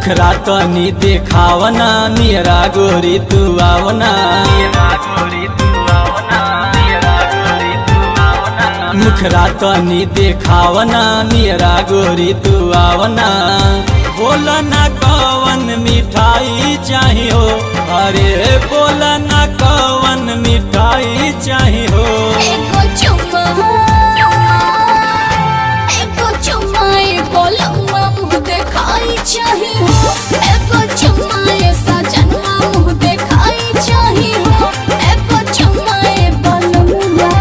मुखरा तनी देखावना नियरा गोरी तू आवना। मुखरा तनी देखावना नियरा गोरी तू आवना। बोला ना कवन मिठाई चाहिए हो, अरे बोला ना कवन मिठाई चाहिए हो। एको चुम्मा बोलम्मा मुँह देखाई चाहिए हो। एको चुम्मा सजनवा मुँह देखाई चाहिए हो। एको चुम्मा बोलम्मा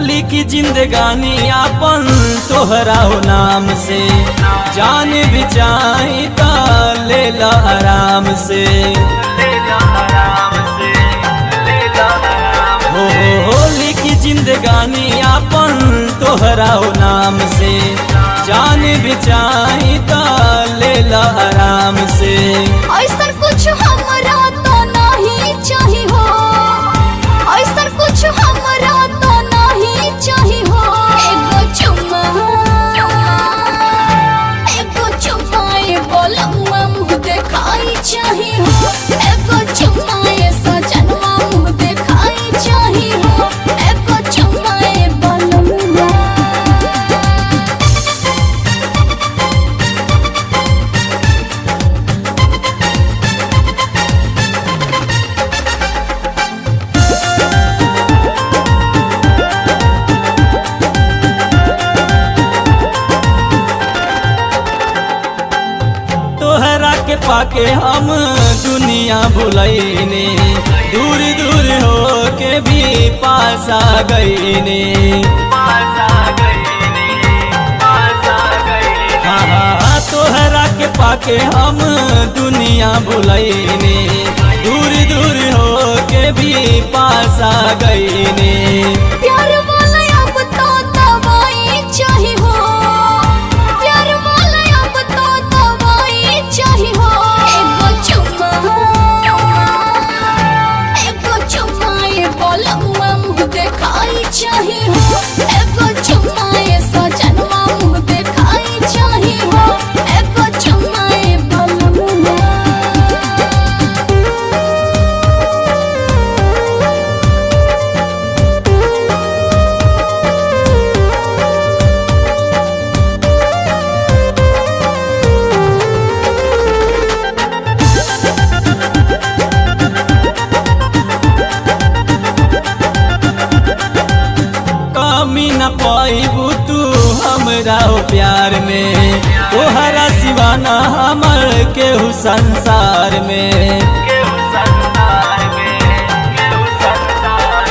लिखी जिंदगानी आपन तोहरा हो नाम से। जान भी चाही तो ले ला आराम से। हो लिखी जिंदगानी आपन तोहरा हो नाम से। जान भी चाही तो ले ला आराम से। ऐसा कुछ हमरा तो नहीं चाहिए हो। ऐसा कुछ हमरा तो नहीं चाहिए हो। एको चुम्मा बोलम्मा मुँह देखाई चाहिए हो। एको चुम्मा सजनवा मुँह देखाई चाहिए हो। एको चुम्मा बोलम्मा तोहरा के पाके हम दुनिया भुलैने। दूर दूर हो के भी पास आ गईने। हाँ तोहरा के पाके हम दुनिया भुलैने। दूर दूर हो के भी पास आ गईने। प्यार वाला अब तो दवाई चाहिए हो। प्यार वाला अब तो दवाई चाहिए हो। एको चुम्मा बोलम्मा मुँह देखाई चाहिए हो। एको चुम्मा सजनवा मुँह देखाई चाहिए हो। एको चुम्मा बोलम्मा कमी न पाइबू तू हमरा हो प्यार में। तोहरा सिवाना हमर केहू संसार में।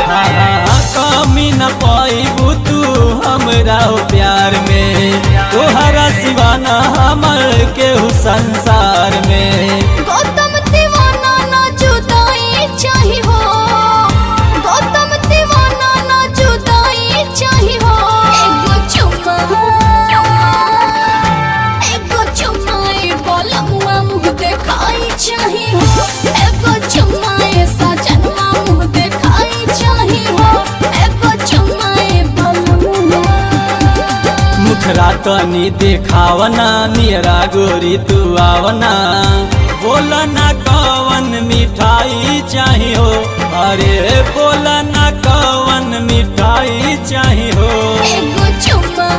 हाँ कमी न पाइबू तू हमरा हो प्यार में। तोहरा सिवाना हमर केहू संसार में। गौतम दीवाना ना जुदाई चाहिए हो। गौतम दीवाना ना जुदाई चाहिए हो। एको चुम्मा बोलम्मा मुँह देखाई चाहिए हो। एको चुम्मा सजनवा मुँह देखाई चाहिए हो। एको चुम्मा बोलम्मा मुखरा तनी देखावना नियरा गोरी तू आवना। बोला ना कवन मिठाई चाहिए हो, अरे बोला ना कवन मिठाई चाहिए हो। एको चुम्मा